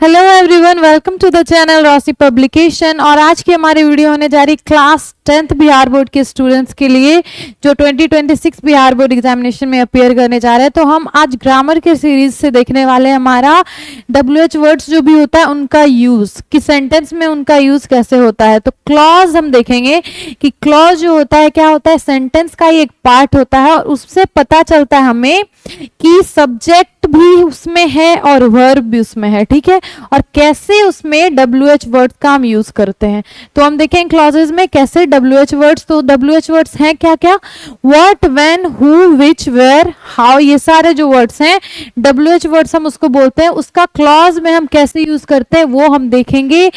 Hello everyone, welcome to the channel Rossi publication. और आज की हमारी वीडियो होने जा रही क्लास 10th बिहार बोर्ड के स्टूडेंट्स के लिए जो 2026 बिहार बोर्ड एग्जामिनेशन में अपीयर करने जा रहे हैं। तो हम आज ग्रामर के सीरीज से देखने वाले हैं हमारा WH वर्ड्स जो भी होता है उनका यूज, कि सेंटेंस में उनका यूज कैसे होता है। तो क्लॉज हम देखेंगे कि क्लॉज जो होता है क्या होता है, सेंटेंस का ही एक पार्ट होता है और उससे पता चलता है हमें कि सब्जेक्ट भी उसमें है और वर्ब भी उसमें है, ठीक है, और कैसे उसमें WH वर्ड्स का हम यूज करते हैं। तो हम देखें क्लॉजेज में कैसे WH वर्ड्स। तो WH वर्ड्स हैं क्या क्या, what, when, who, which, where, how, ये सारे जो वर्ड्स हैं WH वर्ड्स हम उसको बोलते हैं। उसका क्लॉज में हम कैसे यूज करते हैं वो हम देखेंगे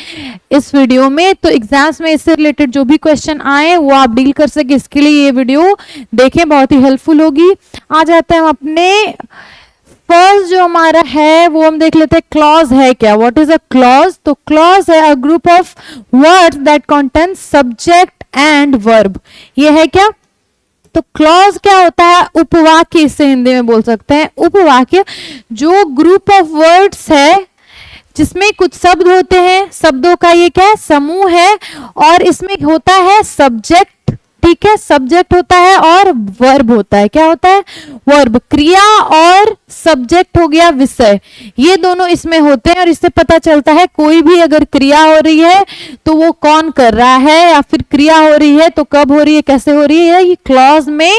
इस वीडियो में। तो एग्जाम्स में इससे रिलेटेड जो भी क्वेश्चन आए वो आप डील कर सके, इसके लिए ये वीडियो देखें, बहुत ही हेल्पफुल होगी। आ जाते हैं हम अपने फर्स्ट जो हमारा है वो हम देख लेते हैं क्लॉज है क्या, व्हाट इज अ क्लॉज। तो क्लॉज है a group of words that contain subject and verb. ये है क्या, तो क्लॉज क्या होता है, उपवाक्य, इसे हिंदी में बोल सकते हैं उपवाक्य। जो ग्रुप ऑफ वर्ड्स है जिसमें कुछ शब्द होते हैं, शब्दों का ये क्या है, समूह है, और इसमें होता है सब्जेक्ट, ठीक है, सब्जेक्ट होता है और वर्ब होता है। क्या होता है, वर्ब, क्रिया, और सब्जेक्ट हो गया विषय, ये दोनों इसमें होते हैं। और इससे पता चलता है कोई भी अगर क्रिया हो रही है तो वो कौन कर रहा है, या फिर क्रिया हो रही है तो कब हो रही है, कैसे हो रही है, ये क्लॉज में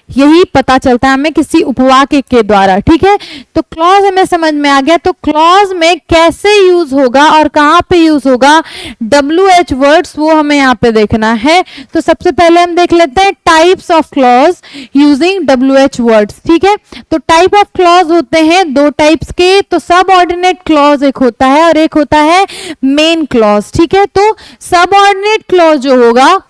यही पता चलता है हमें किसी उपवाक्य के द्वारा, ठीक है। तो क्लॉज हमें समझ में आ गया। तो क्लॉज में कैसे यूज होगा और कहां पे यूज होगा WH वर्ड्स, वो हमें यहाँ पे देखना है। तो सबसे पहले हम देख लेते हैं types of clause using WH words, ठीक है। तो टाइप ऑफ क्लॉज होते हैं दो टाइप्स के। तो सब ऑर्डिनेट क्लॉज एक होता है और एक होता है मेन क्लॉज, ठीक है। तो सब ऑर्डिनेट क्लॉज जो होगा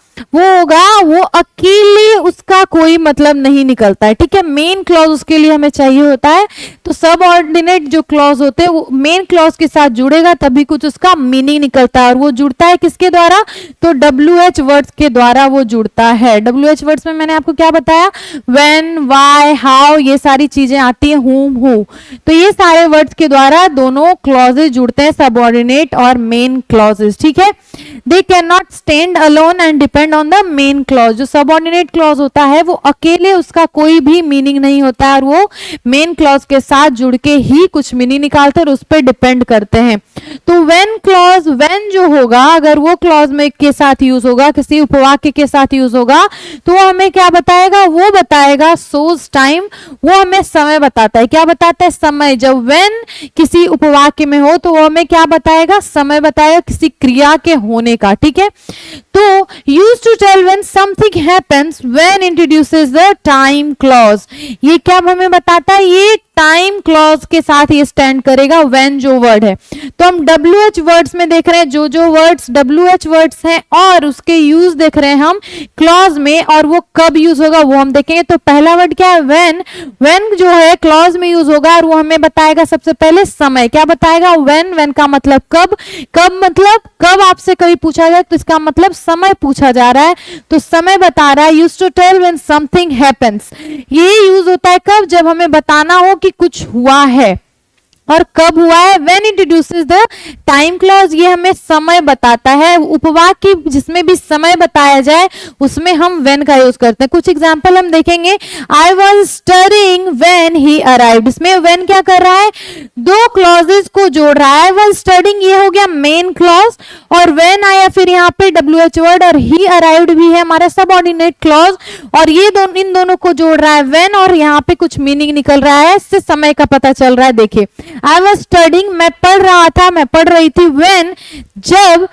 वो अकेले उसका कोई मतलब नहीं निकलता है, ठीक है। मेन क्लॉज उसके लिए हमें चाहिए होता है। तो सब ऑर्डिनेट जो क्लॉज होते हैं वो मेन क्लॉज के साथ जुड़ेगा तभी कुछ उसका मीनिंग निकलता है। और वो जुड़ता है किसके द्वारा, तो WH वर्ड्स के द्वारा वो जुड़ता है। WH वर्ड्स में मैंने आपको क्या बताया, व्हेन, व्हाई, हाउ, ये सारी चीजें आती है, whom, who। तो ये सारे वर्ड्स के द्वारा दोनों क्लॉजेज जुड़ते हैं, सब ऑर्डिनेट और मेन क्लॉजेज, ठीक है। They can not stand alone and depend on the main clause. जो सबऑर्डिनेट क्लॉज होता है वो अकेले उसका कोई भी मीनिंग नहीं होता है और वो मेन क्लॉज के साथ जुड़ के ही कुछ मीनिंग निकालते हैं और उस पर डिपेंड करते हैं। तो व्हेन क्लॉज, व्हेन जो होगा अगर वो क्लॉज में के साथ यूज होगा, किसी उपवाक्य के साथ यूज होगा, तो वो हमें क्या बताएगा, वो बताएगा सोज टाइम, वो हमें समय बताता है। क्या बताता है, समय। जब व्हेन किसी उपवाक्य में हो तो वो हमें क्या बताएगा, समय बताएगा किसी क्रिया के होने का, ठीक है। तो use to tell when something happens when introduces the time clause. ये क्या हमें बताता है, ये टाइम क्लॉज के साथ ये स्टैंड करेगा व्हेन जो वर्ड है। तो हम WH वर्ड्स में देख रहे हैं जो वर्ड्स WH वर्ड्स हैं और उसके यूज देख रहे हैं हम क्लॉज में, और वो कब यूज होगा वो हम देखेंगे। तो पहला वर्ड क्या है, व्हेन। व्हेन जो है क्लॉज में यूज होगा और वो हमें बताएगा सबसे पहले समय। क्या बताएगा, व्हेन। व्हेन का मतलब कब, कब मतलब कब आपसे कभी पूछा जाए तो इसका मतलब समय पूछा जा रहा है, तो समय बता रहा है। Use to tell when something happens, ये यूज होता है कब, जब हमें बताना हो कि कुछ हुआ है और कब हुआ है। When introduces the time clause, ये हमें समय बताता है। उपवाक्य जिसमें भी समय बताया जाए उसमें हम व्हेन का यूज करते हैं। कुछ एग्जांपल हम देखेंगे। I was studying when he arrived, इसमें व्हेन क्या कर रहा है, दो क्लॉजेस को जोड़ रहा है। आई वाज स्टडीइंग ये हो गया मेन क्लॉज, और व्हेन आया फिर यहाँ पे WH वर्ड, और ही अराइव्ड भी है हमारा सबऑर्डिनेट क्लॉज, और ये इन दोनों को जोड़ रहा है व्हेन, और यहाँ पे कुछ मीनिंग निकल रहा है, इससे समय का पता चल रहा है। देखिए, I was studying, मैं पढ़ रहा था, मैं पढ़ रही थी, when, जब,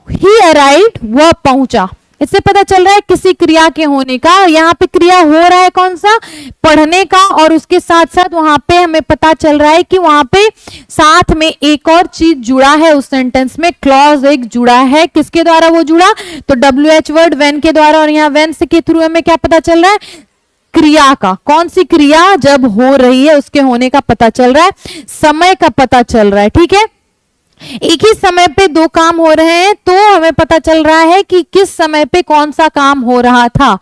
he arrived, वह पहुंचा। इससे पता चल रहा है किसी क्रिया के होने का। यहाँ पे क्रिया हो रहा है कौन सा, पढ़ने का, और उसके साथ साथ वहां पे हमें पता चल रहा है कि वहां पे साथ में एक और चीज जुड़ा है उस सेंटेंस में, क्लॉज एक जुड़ा है। किसके द्वारा वो जुड़ा, तो WH वर्ड व्हेन के द्वारा, और यहाँ व्हेन के थ्रू हमें क्या पता चल रहा है, क्रिया का, कौन सी क्रिया जब हो रही है उसके होने का पता चल रहा है, समय का पता चल रहा है, ठीक है। एक ही समय पे दो काम हो रहे हैं तो हमें पता चल रहा है कि किस समय पे कौन सा काम हो रहा था,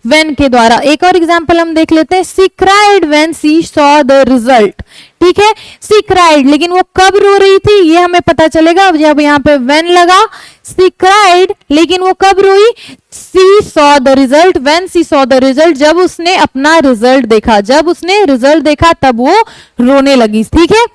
when के द्वारा। एक और एग्जांपल हम देख लेते हैं, she cried when she saw the result. ठीक है, सी क्राइड, लेकिन वो कब रो रही थी ये हमें पता चलेगा जब यहाँ पे when लगा। सी क्राइड, लेकिन वो कब रोई, she saw the result, when she saw the result, जब उसने अपना रिजल्ट देखा, जब उसने रिजल्ट देखा तब वो रोने लगी। ठीक है,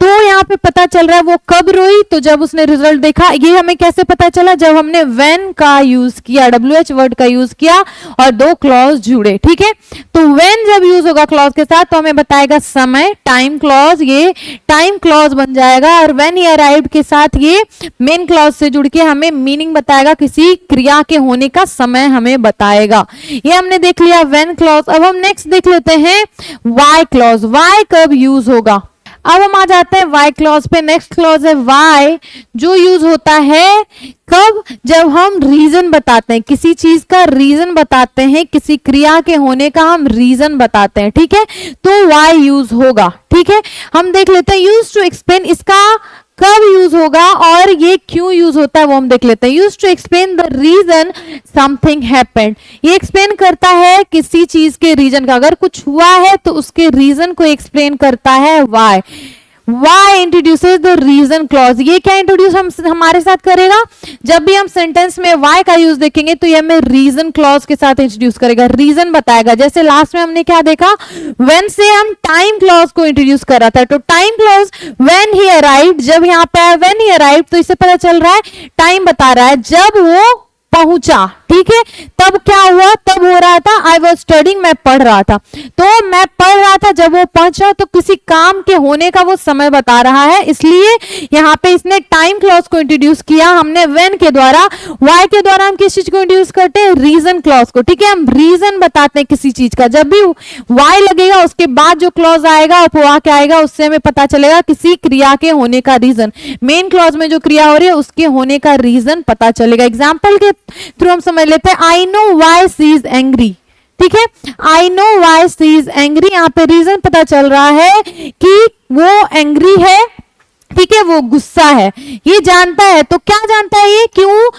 तो यहाँ पे पता चल रहा है वो कब रोई, तो जब उसने रिजल्ट देखा। ये हमें कैसे पता चला, जब हमने when का यूज किया, WH वर्ड का यूज किया और दो क्लॉज जुड़े। ठीक है, तो when जब यूज होगा क्लॉज के साथ तो हमें बताएगा समय, टाइम क्लॉज, ये टाइम क्लॉज बन जाएगा। और when he arrived के साथ ये मेन क्लॉज से जुड़ के हमें मीनिंग बताएगा, किसी क्रिया के होने का समय हमें बताएगा। ये हमने देख लिया when क्लॉज। अब हम नेक्स्ट देख लेते हैं why क्लॉज। why कब यूज होगा, अब हम आ जाते हैं वाई क्लॉज पे। नेक्स्ट क्लॉज है वाई, जो यूज होता है कब, जब हम रीजन बताते हैं, किसी चीज का रीजन बताते हैं, किसी क्रिया के होने का हम रीजन बताते हैं। ठीक है, तो वाई यूज होगा। ठीक है, हम देख लेते हैं यूज टू एक्सप्लेन, इसका कब यूज होगा और ये क्यों यूज होता है वो हम देख लेते हैं। Use to explain the reason something happened, ये एक्सप्लेन करता है किसी चीज के रीजन का, अगर कुछ हुआ है तो उसके रीजन को एक्सप्लेन करता है why. Why introduces the reason clause, ये क्या इंट्रोड्यूस हमारे साथ करेगा, जब भी हम सेंटेंस में why का यूज देखेंगे तो ये हमें रीजन क्लॉज के साथ इंट्रोड्यूस करेगा, रीजन बताएगा। जैसे लास्ट में हमने क्या देखा, when से हम टाइम क्लॉज को इंट्रोड्यूस कर रहा था, तो time clause when he arrived, जब यहाँ पे है when he arrived, तो इससे पता चल रहा है टाइम बता रहा है जब वो पहुंचा। ठीक है, तब क्या हुआ, तब हो रहा था आई वॉज स्टडिंग, मैं पढ़ रहा था, तो मैं पढ़ रहा था, जब वो पहुंचा तो किसी काम के होने का वो समय बता रहा है, इसलिए यहाँ पे इसने टाइम क्लॉज को इंट्रोड्यूस किया हमने when के द्वारा। why के द्वारा हम किस चीज को इंट्रोड्यूस करते हैं, रीजन क्लॉज को। ठीक है, हम रीजन बताते हैं किसी चीज का, जब भी why लगेगा उसके बाद जो क्लॉज आएगा और क्या आएगा उससे हमें पता चलेगा किसी क्रिया के होने का रीजन, मेन क्लॉज में जो क्रिया हो रही है उसके होने का रीजन पता चलेगा। एग्जाम्पल के थ्रू हम समझ लेते हैं, I know why she is angry. ठीक है, I know why she is angry, यहाँ पे रीजन पता चल रहा है कि वो एंग्री है। ठीक है, वो गुस्सा है, ये जानता है। तो क्या जानता है ये, क्यों,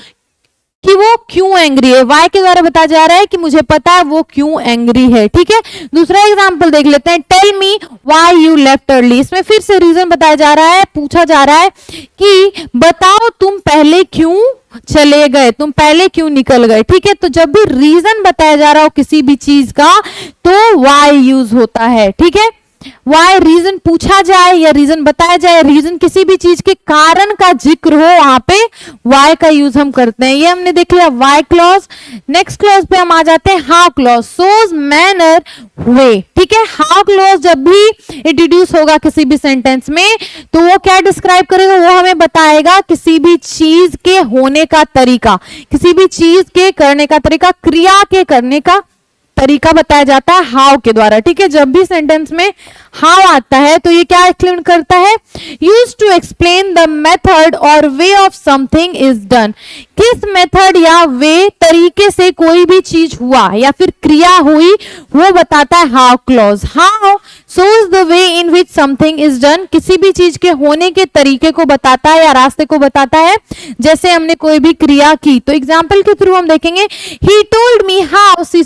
कि वो क्यों एंग्री है, वाई के द्वारा बताया जा रहा है कि मुझे पता है वो क्यों एंग्री है। ठीक है, दूसरा एग्जांपल देख लेते हैं, tell me why you left early. इसमें फिर से रीजन बताया जा रहा है, पूछा जा रहा है कि बताओ तुम पहले क्यों चले गए, तुम पहले क्यों निकल गए। ठीक है, तो जब भी रीजन बताया जा रहा हो किसी भी चीज का तो वाई यूज होता है। ठीक है, वाई रीजन पूछा जाए या रीजन बताया जाए, रीजन किसी भी चीज के कारण का जिक्र हो, वहां पे वाई का यूज हम करते हैं। ये हमने देख लिया वाई क्लॉज। नेक्स्ट क्लॉज पे हम आ जाते हैं हाउ क्लॉज, सोज मैनर वे। ठीक है, हाउ क्लॉज जब भी इंट्रोड्यूस होगा किसी भी सेंटेंस में तो वो क्या डिस्क्राइब करेगा, वो हमें बताएगा किसी भी चीज के होने का तरीका, किसी भी चीज के करने का तरीका, क्रिया के करने का तरीका बताया जाता है हाउ के द्वारा। ठीक है, जब भी सेंटेंस में हाउ आता है तो ये क्या एक्सप्लेन करता है, use to explain the method और way of something is done, किस मेथड या वे तरीके से कोई भी चीज हुआ या फिर क्रिया हुई वो बताता है how clause. How shows the way in which something is done, किसी भी चीज के होने के तरीके को बताता है या रास्ते को बताता है। जैसे हमने कोई भी क्रिया की तो एग्जाम्पल के थ्रू हम देखेंगे, he told me how he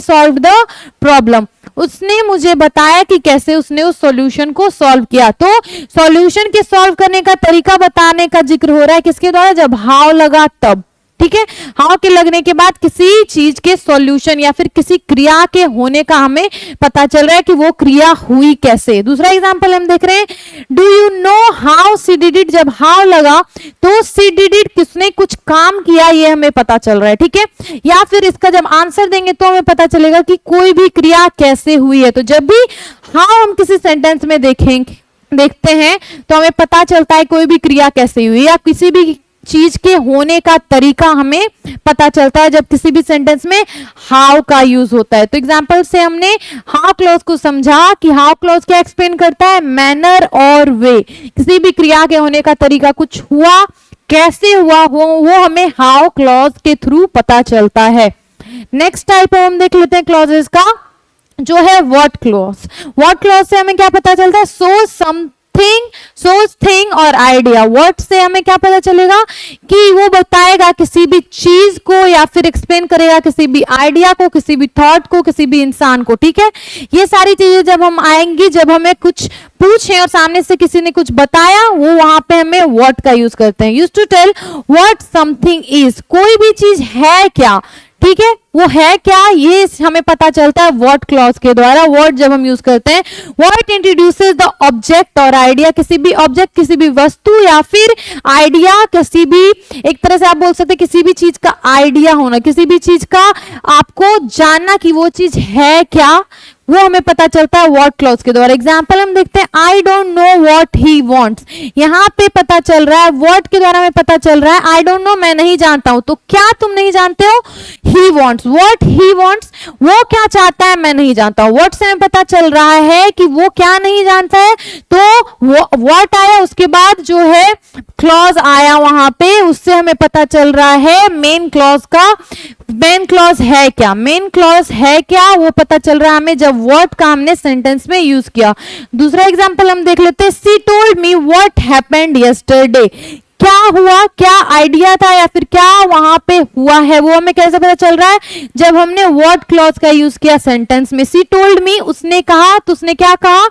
solved the problem, उसने मुझे बताया कि कैसे उसने उस सॉल्यूशन को सॉल्व किया। तो सॉल्यूशन के सॉल्व करने का तरीका बताने का जिक्र हो रहा है किसके द्वारा, जब हाउ लगा तब। ठीक है, हाउ के लगने के बाद किसी चीज के सॉल्यूशन या फिर किसी क्रिया के होने का हमें पता चल रहा है कि वो क्रिया हुई कैसे। दूसरा एग्जांपल हम देख रहे हैं, do you know how she did it, जब हाउ लगा तो सी डिड इट, किसने कुछ काम किया ये हमें पता चल रहा है। ठीक है, या फिर इसका जब आंसर देंगे तो हमें पता चलेगा कि कोई भी क्रिया कैसे हुई है। तो जब भी हाउ हम किसी सेंटेंस में देखते हैं तो हमें पता चलता है कोई भी क्रिया कैसे हुई या किसी भी चीज के होने का तरीका हमें पता चलता है जब किसी भी सेंटेंस में हाउ का यूज होता है। तो एग्जांपल से हमने हाउ क्लॉज को समझा कि हाउ क्लॉज क्या एक्सप्लेन करता है, मैनर और वे, किसी भी क्रिया के होने का तरीका, कुछ हुआ कैसे हुआ वो हमें हाउ क्लॉज के थ्रू पता चलता है। नेक्स्ट टाइप हम देख लेते हैं क्लॉजेस का, जो है व्हाट क्लॉज। व्हाट क्लॉज से हमें क्या पता चलता है, सो थिंग, सोच, थिंग और आइडिया। वर्ड से हमें क्या पता चलेगा कि वो बताएगा किसी भी चीज को या फिर एक्सप्लेन करेगा किसी भी आइडिया को, किसी भी थॉट को, किसी भी इंसान को। ठीक है, ये सारी चीजें जब हम आएंगी, जब हमें कुछ पूछे और सामने से किसी ने कुछ बताया, वो वहां पे हमें व्हाट का यूज करते हैं। Use to tell what something is, कोई भी चीज है क्या, ठीक है, वो है क्या, ये हमें पता चलता है व्हाट क्लॉज के द्वारा। व्हाट जब हम यूज करते हैं, व्हाट इंट्रोड्यूसेस द ऑब्जेक्ट और आइडिया, किसी भी ऑब्जेक्ट, किसी भी वस्तु या फिर आइडिया, किसी भी, एक तरह से आप बोल सकते हैं किसी भी चीज का आइडिया होना, किसी भी चीज का आपको जानना कि वो चीज है क्या, वो हमें पता चलता है व्हाट क्लॉज के द्वारा। एग्जाम्पल हम देखते हैं, आई don't know what he wants, यहाँ पे पता चल रहा है व्हाट के द्वारा हमें पता चल रहा है आई डोंट नो, मैं नहीं जानता हूं। तो क्या तुम नहीं जानते हो, he wants, what he wants, वो क्या चाहता है मैं नहीं जानता हूं। व्हाट से हमें पता चल रहा है कि वो क्या नहीं जानता है, तो व्हाट आया, उसके बाद जो है क्लॉज आया वहां पे, उससे हमें पता चल रहा है मेन क्लॉज का, मेन क्लॉज है क्या, मेन क्लॉज है क्या, वो पता चल रहा है हमें जब व्हाट का हमने सेंटेंस में यूज किया। दूसरा एग्जांपल हम देख लेते हैं, सी told me what happened yesterday, क्या हुआ, क्या आइडिया था या फिर क्या वहां पे हुआ है, वो हमें कैसे पता चल रहा है, जब हमने व्हाट क्लॉज का यूज किया सेंटेंस में। सी टोल्ड मी, उसने कहा, तो उसने क्या कहा,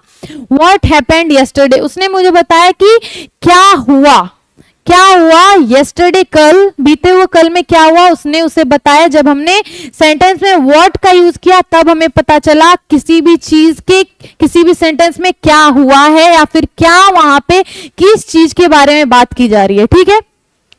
व्हाट हैपेंड यस्टरडे, उसने मुझे बताया कि क्या हुआ, क्या हुआ यस्टरडे, कल, बीते हुए कल में क्या हुआ, उसने उसे बताया। जब हमने सेंटेंस में व्हाट का यूज किया तब हमें पता चला किसी भी चीज के, किसी भी सेंटेंस में क्या हुआ है या फिर क्या वहां पे किस चीज के बारे में बात की जा रही है। ठीक है,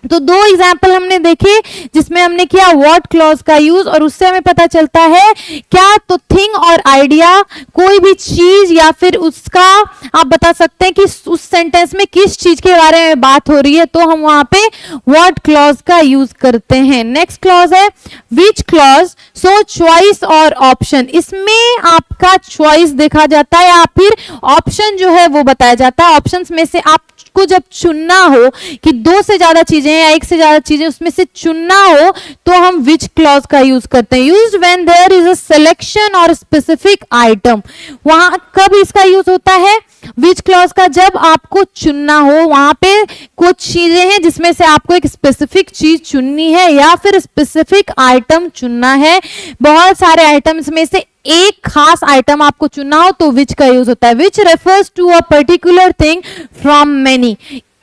तो दो एग्जाम्पल हमने देखे जिसमें हमने किया व्हाट क्लॉज का यूज, और उससे हमें पता चलता है क्या, तो थिंग और आइडिया, कोई भी चीज या फिर उसका आप बता सकते हैं कि उस सेंटेंस में किस चीज के बारे में बात हो रही है, तो हम वहां पे व्हाट क्लॉज का यूज करते हैं। नेक्स्ट क्लॉज है विच क्लॉज, सो चॉइस और ऑप्शन, इसमें आपका चॉइस देखा जाता है या फिर ऑप्शन जो है वो बताया जाता है। ऑप्शंस में से आपको जब चुनना हो कि दो से ज्यादा चीजें या एक से ज्यादा चीजें उसमें से चुनना हो, तो हम विच क्लॉज का यूज करते हैं। Used when there is a selection और स्पेसिफिक आइटम, वहां कब इसका यूज होता है विच क्लॉज का, जब आपको चुनना हो, वहां पे कुछ चीजें हैं जिसमें से आपको एक स्पेसिफिक चीज चुननी है या फिर स्पेसिफिक आइटम चुनना है, बहुत सारे आइटम्स में से एक खास आइटम आपको चुनना हो तो विच का यूज होता है। Which refers to a particular thing from many,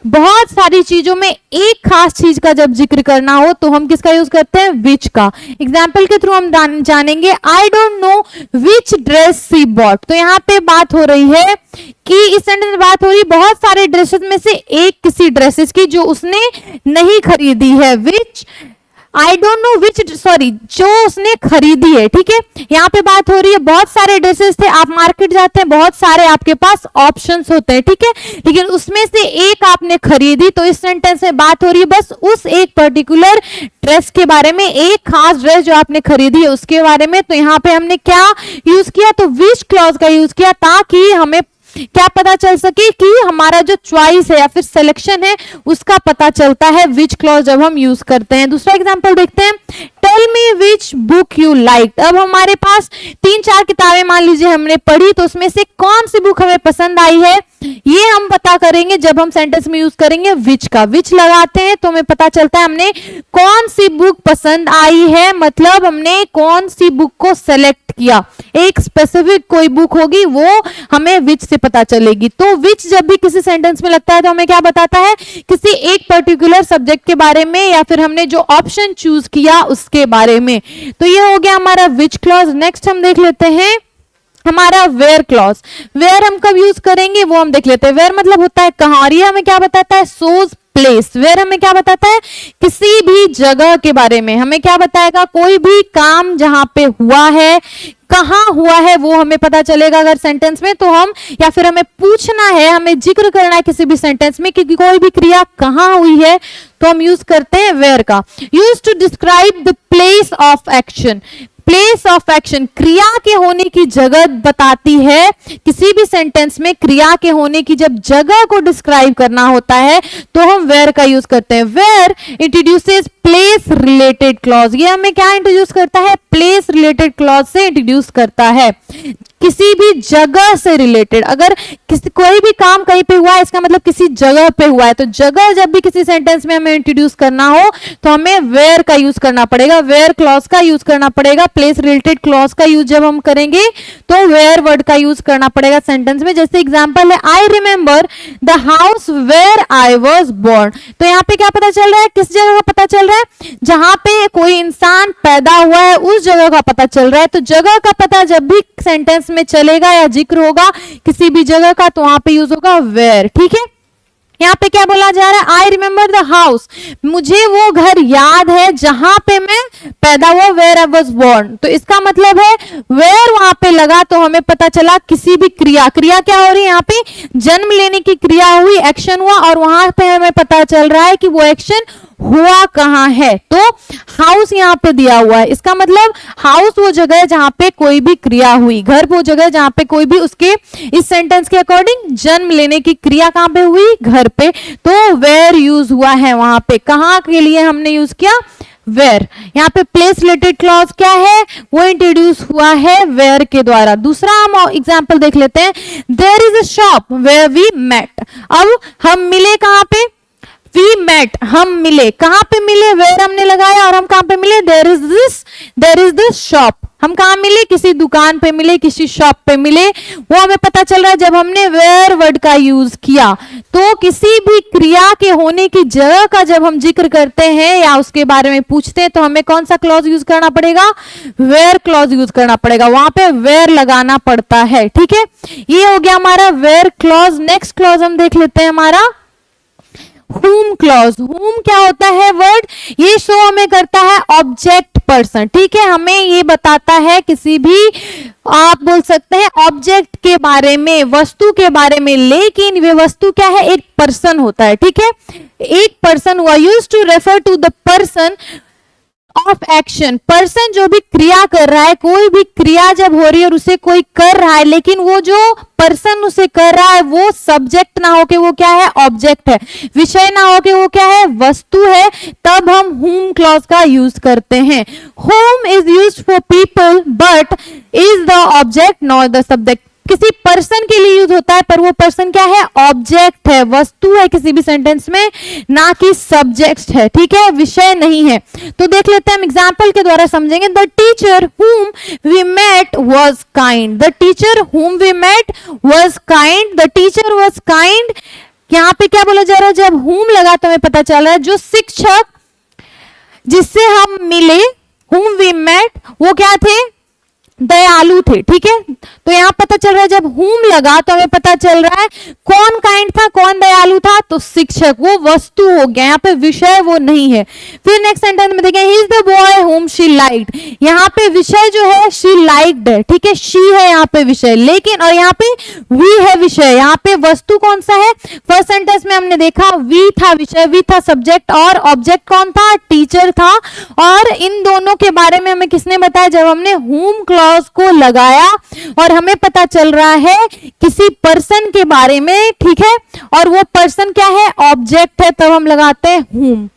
बहुत सारी चीजों में एक खास चीज का जब जिक्र करना हो तो हम किसका यूज करते हैं, विच का। एग्जाम्पल के थ्रू हम जानेंगे, आई don't know which dress she bought, तो यहाँ पे बात हो रही है कि इस सेंटेंस में बात हो रही है बहुत सारे ड्रेसेस में से एक किसी ड्रेसेस की जो उसने नहीं खरीदी है, which I don't know which, sorry, जो उसने खरीदी है। ठीक है, यहाँ पे बात हो रही है बहुत सारे ड्रेसेस थे, आप मार्केट जाते हैं बहुत सारे आपके पास ऑप्शंस होते हैं, ठीक है, लेकिन उसमें से एक आपने खरीदी, तो इस सेंटेंस में बात हो रही है बस उस एक पर्टिकुलर ड्रेस के बारे में, एक खास ड्रेस जो आपने खरीदी है उसके बारे में। तो यहाँ पे हमने क्या यूज किया, तो विच क्लॉज का यूज किया ताकि हमें क्या पता चल सके कि हमारा जो चॉइस है या फिर सिलेक्शन है उसका पता चलता है विच क्लॉज जब हम यूज करते हैं। दूसरा एग्जांपल देखते हैं, tell me which book you like, अब हमारे पास 3-4 किताबें मान लीजिए हमने पढ़ी, तो उसमें से कौन सी बुक हमें पसंद आई है ये हम पता करेंगे जब हम सेंटेंस में यूज करेंगे विच का। विच लगाते हैं तो हमें पता चलता है हमने कौन सी बुक पसंद आई है, मतलब हमने कौन सी बुक को सेलेक्ट किया, एक स्पेसिफिक कोई बुक होगी वो हमें विच से पता चलेगी। तो विच जब भी किसी सेंटेंस में लगता है तो हमें क्या बताता है, किसी एक पर्टिकुलर सब्जेक्ट के बारे में या फिर हमने जो ऑप्शन चूज किया उसके बारे में। तो ये हो गया हमारा विच क्लॉज। नेक्स्ट हम देख लेते हैं हमारा वेयर क्लॉज। वेयर हम कब यूज करेंगे वो हम देख लेते हैं। वेयर मतलब होता है कहां, और ये हमें क्या बताता है, सोज प्लेस। वेयर हमें क्या बताता है, किसी भी जगह के बारे में हमें क्या बताएगा, कोई भी काम जहां पे हुआ है, कहां हुआ है वो हमें पता चलेगा अगर सेंटेंस में, तो हम या फिर हमें पूछना है, हमें जिक्र करना है किसी भी सेंटेंस में कि कोई भी क्रिया कहां हुई है, तो हम यूज करते हैं वेयर का। Use to describe the place of action, place of action क्रिया के होने की जगह बताती है। किसी भी सेंटेंस में क्रिया के होने की जब जगह को डिस्क्राइब करना होता है तो हम वेयर का यूज करते हैं। Where introduces place related clause, ये हमें क्या इंट्रोड्यूस करता है, प्लेस रिलेटेड क्लॉज से इंट्रोड्यूस करता है। किसी भी जगह से रिलेटेड। अगर कोई भी काम कहीं पे हुआ है, इसका मतलब किसी जगह पे हुआ है। तो जगह जब भी किसी सेंटेंस में हमें इंट्रोड्यूस करना हो तो हमें वेयर का यूज करना पड़ेगा, वेयर क्लॉज का यूज करना पड़ेगा। प्लेस रिलेटेड क्लॉज का यूज जब हम करेंगे तो वेयर वर्ड का यूज करना पड़ेगा सेंटेंस में। जैसे एग्जांपल है, I remember the house where I was born. तो यहाँ पे क्या पता चल रहा है, किस जगह का पता चल रहा है, जहां पे कोई इंसान पैदा हुआ है उस जगह का पता चल रहा है। तो जगह का पता जब भी सेंटेंस में चलेगा या जिक्र होगा किसी भी जगह का तो वहां पे यूज होगा वेयर। ठीक है, यहाँ पे क्या बोला जा रहा है, आई रिमेंबर द हाउस, मुझे वो घर याद है जहां पे मैं पैदा हुआ, वेयर आई वाज बोर्न। तो इसका मतलब है वेयर वहां पे लगा तो हमें पता चला किसी भी क्रिया, क्रिया क्या हो रही है यहाँ पे, जन्म लेने की क्रिया हुई, एक्शन हुआ, और वहां पे हमें पता चल रहा है कि वो एक्शन हुआ कहां है। तो हाउस यहाँ पे दिया हुआ है, इसका मतलब हाउस वो जगह है जहां पे कोई भी क्रिया हुई, घर वो जगह है जहां पे कोई भी, उसके इस सेंटेंस के अकॉर्डिंग जन्म लेने की क्रिया कहां पे हुई, घर पे। तो वेयर यूज हुआ है वहां पे, कहां के लिए हमने यूज किया, वेयर। यहाँ पे प्लेस रिलेटेड क्लॉज क्या है, वो इंट्रोड्यूस हुआ है वेयर के द्वारा। दूसरा हम एग्जांपल देख लेते हैं, there is a shop where we met. अब हम मिले कहां पे, We met, हम मिले, कहां पे मिले, वेयर हमने लगाया, और हम कहां पे मिले, there is this shop। हम कहां मिले, किसी दुकान पे मिले, किसी शॉप पे मिले। वो हमें पता चल रहा है जब हमने वेयर वर्ड का यूज किया। तो किसी भी क्रिया के होने की जगह का जब हम जिक्र करते हैं या उसके बारे में पूछते हैं तो हमें कौन सा क्लॉज यूज करना पड़ेगा, वेयर क्लॉज यूज करना पड़ेगा, वहां पे वेयर लगाना पड़ता है। ठीक है, ये हो गया हमारा वेयर क्लॉज। नेक्स्ट क्लॉज हम देख लेते हैं हमारा whom क्लॉज। whom क्या होता है वर्ड, ये शो हमें करता है ऑब्जेक्ट पर्सन। ठीक है, हमें ये बताता है किसी भी, आप बोल सकते हैं ऑब्जेक्ट के बारे में, वस्तु के बारे में, लेकिन वे वस्तु क्या है, एक पर्सन होता है। ठीक है, एक पर्सन हुआ, use to refer to the person of action. Person जो भी क्रिया कर रहा है, कोई भी क्रिया जब हो रही है और उसे कोई कर रहा है, लेकिन वो जो पर्सन उसे कर रहा है वो सब्जेक्ट ना होके वो क्या है, ऑब्जेक्ट है, विषय ना होके वो क्या है, वस्तु है, तब हम whom क्लॉज का यूज करते हैं। whom is used for people but is the object not the subject. किसी पर्सन के लिए यूज होता है पर वो पर्सन क्या है, ऑब्जेक्ट है, वस्तु है किसी भी सेंटेंस में, ना कि सब्जेक्ट है। ठीक है, विषय नहीं है। तो देख लेते हैं हम एग्जांपल के द्वारा समझेंगे। The teacher whom we met was kind। The teacher whom we met was kind। The teacher was kind। यहाँ पे क्या बोला जा रहा है, जब whom लगा तो हमें पता चल रहा है जो शिक्षक जिससे हम मिले, whom we met, वो क्या थे, दयालु थे। ठीक है, तो यहाँ पता चल रहा है जब whom लगा तो हमें पता चल रहा है कौन काइंड था, कौन दयालु था, तो शिक्षक, वो वस्तु हो गया, यहाँ पे विषय वो नहीं है। फिर नेक्स्ट सेंटेंस में देखें, he is the boy whom she liked। यहाँ पे विषय जो है she liked है। ठीक है, she है यहाँ पे विषय, लेकिन और यहाँ पे we है विषय, यहाँ पे वस्तु कौन सा है, फर्स्ट सेंटेंस में हमने देखा we था विषय, we था सब्जेक्ट, और ऑब्जेक्ट कौन था, टीचर था। और इन दोनों के बारे में हमें किसने बताया, जब हमने whom क्लॉज को लगाया और हमें पता चल रहा है किसी पर्सन के बारे में। ठीक है, और वो पर्सन क्या है, ऑब्जेक्ट है, तब हम लगाते हैं whom।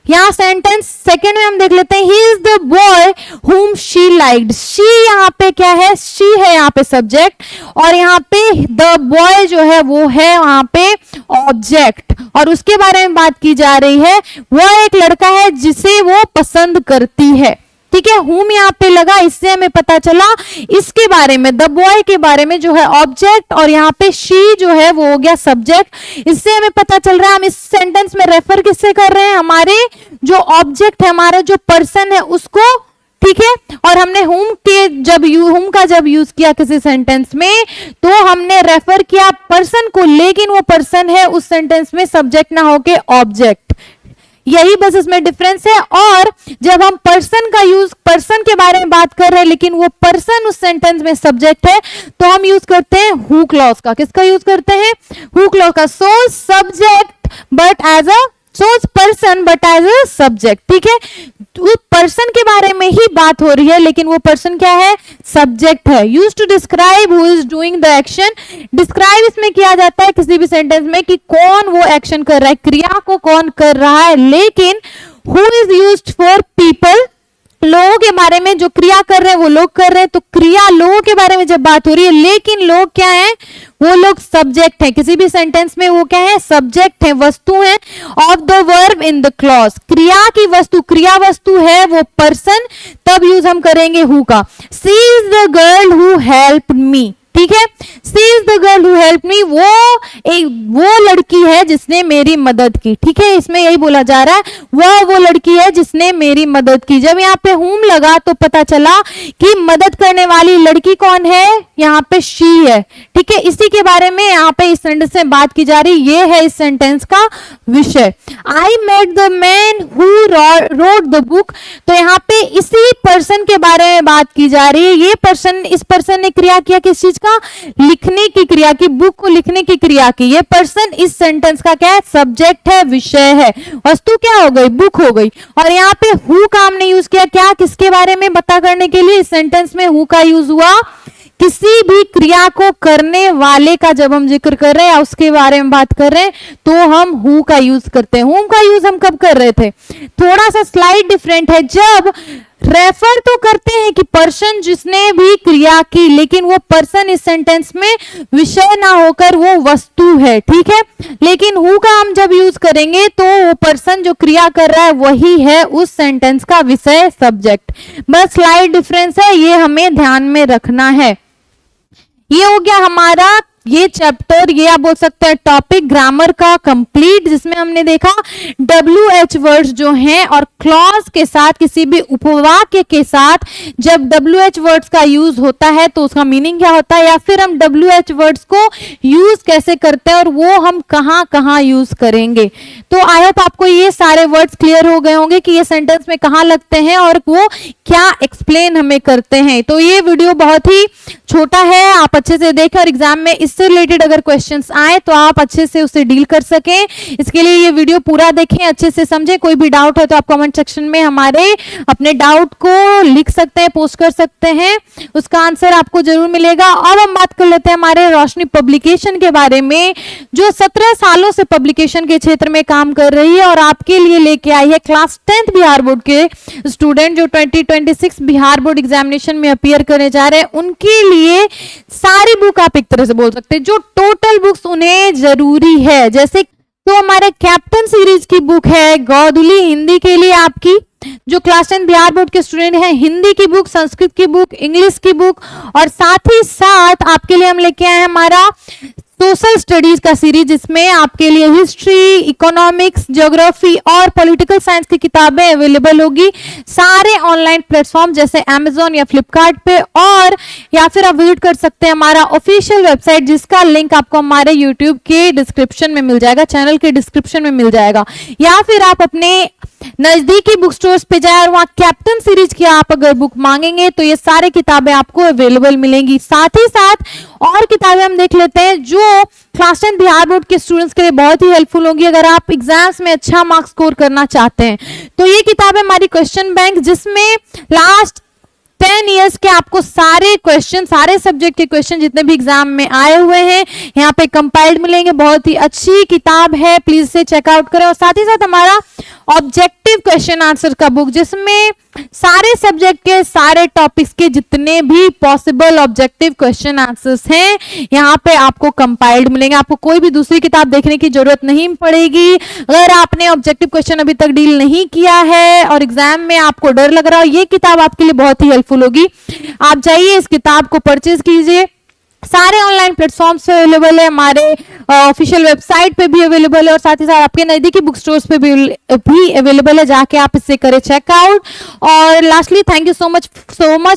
यहाँ सेंटेंस सेकेंड में हम देख लेते हैं, he is the boy whom she liked। she यहाँ पे क्या है, she है यहाँ पे सब्जेक्ट, और यहाँ पे द बॉय जो है वो है वहां पे ऑब्जेक्ट, और उसके बारे में बात की जा रही है, वह एक लड़का है जिसे वो पसंद करती है। ठीक है, whom यहाँ पे लगा, इससे हमें पता चला इसके बारे में, द बॉय के बारे में जो है ऑब्जेक्ट, और यहाँ पे she जो है वो हो गया सब्जेक्ट। इससे हमें पता चल रहा है हम इस सेंटेंस में रेफर किससे कर रहे हैं, हमारे जो ऑब्जेक्ट है, हमारा जो पर्सन है उसको। ठीक है, और हमने whom का जब यूज किया किसी सेंटेंस में तो हमने रेफर किया पर्सन को, लेकिन वो पर्सन है उस सेंटेंस में सब्जेक्ट ना होके ऑब्जेक्ट। यही बस इसमें डिफरेंस है। और जब हम पर्सन का यूज, पर्सन के बारे में बात कर रहे हैं लेकिन वो पर्सन उस सेंटेंस में सब्जेक्ट है, तो हम यूज करते हैं हु क्लॉज का। किसका यूज करते हैं, हु क्लॉज का। So subject but as a, so person but as a subject. ठीक है, तो पर्सन के बारे में ही बात हो रही है लेकिन वो पर्सन क्या है, सब्जेक्ट है। Use to describe who is doing the action. Describe इसमें किया जाता है किसी भी सेंटेंस में कि कौन वो एक्शन कर रहा है, क्रिया को कौन कर रहा है, लेकिन who is used for people लोगों के बारे में, जो क्रिया कर रहे हैं वो लोग कर रहे हैं, तो क्रिया लोगों के बारे में जब बात हो रही है, लेकिन लोग क्या है, वो लोग सब्जेक्ट है, किसी भी सेंटेंस में वो क्या है, सब्जेक्ट है, वस्तु है of the verb in the clause. क्रिया की वस्तु, क्रिया वस्तु है वो पर्सन, तब यूज हम करेंगे हु का। She is the girl who helped me, ठीक है, she is the girl who help me, वो लड़की है जिसने मेरी मदद की, ठीक है, इसमें यही बोला जा रहा है वो लड़की है जिसने मेरी मदद की। जब यहाँ पे हुम लगा तो पता चला कि मदद करने वाली लड़की कौन है, यहाँ पे शी है, ठीक है, इसी के बारे में यहाँ पे इस सेंटेंस में बात की जा रही, ये है इस सेंटेंस का विषय। I met the man who wrote the book, तो यहाँ पे इसी पर्सन के बारे में बात की जा रही है। ये पर्सन, इस पर्सन ने क्रिया किया किस चीज का, लिखने की क्रिया की, बुक को लिखने की क्रिया की। ये पर्सन इस सेंटेंस का क्या है, सब्जेक्ट है, विषय है, वस्तु क्या हो गई, बुक हो गई। और यहाँ पे हु का हमने यूज किया क्या, किसके बारे में पता करने के लिए, इस सेंटेंस में हु का यूज हुआ किसी भी क्रिया को करने वाले का जब हम जिक्र कर रहे हैं, उसके बारे में बात कर रहे हैं, तो हम हु का यूज करते हैं। हुम का यूज हम कब कर रहे थे, थोड़ा सा स्लाइड डिफरेंट है, जब रेफर तो करते हैं कि पर्सन जिसने भी क्रिया की, लेकिन वो पर्सन इस सेंटेंस में विषय ना होकर वो वस्तु है, ठीक है, लेकिन हु का हम जब यूज करेंगे तो वो पर्सन जो क्रिया कर रहा है वही है उस सेंटेंस का विषय, सब्जेक्ट। बस स्लाइड डिफरेंस है, ये हमें ध्यान में रखना है। ये हो गया हमारा ये चैप्टर, ये आप बोल सकते हैं टॉपिक ग्रामर का कंप्लीट, जिसमें हमने देखा WH वर्ड्स जो हैं और क्लॉज के साथ, किसी भी उपवाक्य के साथ जब WH वर्ड्स का यूज होता है तो उसका मीनिंग क्या होता है, या फिर हम WH वर्ड्स को यूज कैसे करते हैं और वो हम कहां कहां यूज करेंगे। तो आई होप आपको ये सारे वर्ड्स क्लियर हो गए होंगे कि ये सेंटेंस में कहां लगते हैं और वो क्या एक्सप्लेन हमें करते हैं। तो ये वीडियो बहुत ही छोटा है, आप अच्छे से देखें और एग्जाम में इससे रिलेटेड अगर क्वेश्चंस आए तो आप अच्छे से उससे डील कर सकें। इसके लिए ये वीडियो पूरा देखें, अच्छे से समझें। कोई भी डाउट है तो आप कमेंट सेक्शन में हमारे अपने डाउट को लिख सकते हैं, पोस्ट कर सकते हैं, उसका आंसर आपको जरूर मिलेगा। अब हम बात कर लेते हैं हमारे रोशनी पब्लिकेशन के बारे में, जो 17 सालों से पब्लिकेशन के क्षेत्र में काम कर रही है और आपके लिए लेके आई है क्लास 10th बिहार बोर्ड के स्टूडेंट जो 2026 बिहार बोर्ड एग्जामिनेशन में अपीयर करने जा रहे हैं। उनके लिए सारी बुक आप एक तरह से बोल सकते हैं, जो टोटल बुक्स उन्हें जरूरी है, जैसे तो हमारे कैप्टन सीरीज की बुक है, गोधुली हिंदी के लिए आपकी जो क्लास 10 बिहार बोर्ड के स्टूडेंट हैं, हिंदी की बुक, संस्कृत की बुक, इंग्लिश की बुक, और साथ ही साथ आपके लिए हम लेके आए हैं हमारा सोशल स्टडीज का सीरीज, जिसमें आपके लिए हिस्ट्री, इकोनॉमिक्स, ज्योग्राफी और पॉलिटिकल साइंस की किताबें अवेलेबल होगी सारे ऑनलाइन प्लेटफॉर्म जैसे अमेजॉन या फ्लिपकार्ट पे, और या फिर आप विजिट कर सकते हैं हमारा ऑफिशियल वेबसाइट, जिसका लिंक आपको हमारे यूट्यूब के डिस्क्रिप्शन में मिल जाएगा, चैनल के डिस्क्रिप्शन में मिल जाएगा, या फिर आप अपने नजदीकी बुक स्टोर्स पे जाए और वहां कैप्टन सीरीज की आप अगर बुक मांगेंगे तो ये सारे किताबें आपको अवेलेबल मिलेंगी। साथ ही साथ और किताबें हम देख लेते हैं जो क्लास 10 बिहार बोर्ड के स्टूडेंट्स के लिए बहुत ही हेल्पफुल होंगी अगर आप एग्जाम्स में अच्छा मार्क्स स्कोर करना चाहते हैं। तो ये किताब है हमारी क्वेश्चन बैंक, जिसमें लास्ट 10 इयर्स के आपको सारे क्वेश्चन, सारे सब्जेक्ट के क्वेश्चन जितने भी एग्जाम में आए हुए हैं यहाँ पे कंपाइल्ड मिलेंगे। बहुत ही अच्छी किताब है, प्लीज से चेकआउट करें। और साथ ही साथ हमारा ऑब्जेक्टिव क्वेश्चन आंसर का बुक, जिसमें सारे सब्जेक्ट के सारे टॉपिक्स के जितने भी पॉसिबल ऑब्जेक्टिव क्वेश्चन आंसर्स हैं यहाँ पे आपको कंपाइल्ड मिलेंगे। आपको कोई भी दूसरी किताब देखने की जरूरत नहीं पड़ेगी। अगर आपने ऑब्जेक्टिव क्वेश्चन अभी तक डील नहीं किया है और एग्जाम में आपको डर लग रहा हो, ये किताब आपके लिए बहुत ही हेल्पफुल होगी। आप जाइए, इस किताब को परचेज कीजिए। सारे ऑनलाइन प्लेटफॉर्म्स पे अवेलेबल है, हमारे ऑफिशियल वेबसाइट पे भी अवेलेबल है और साथ ही साथ आपके नजदीकी बुक स्टोर्स पे भी अवेलेबल है, जाके आप इससे करें चेकआउट। और lastly thank you so much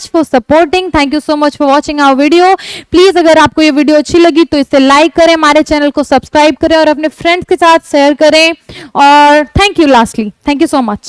for supporting, thank you so much for watching our video. Please अगर आपको ये वीडियो अच्छी लगी तो इसे लाइक करें, हमारे चैनल को सब्सक्राइब करें और अपने फ्रेंड्स के साथ शेयर करें। और thank you, lastly thank you so much.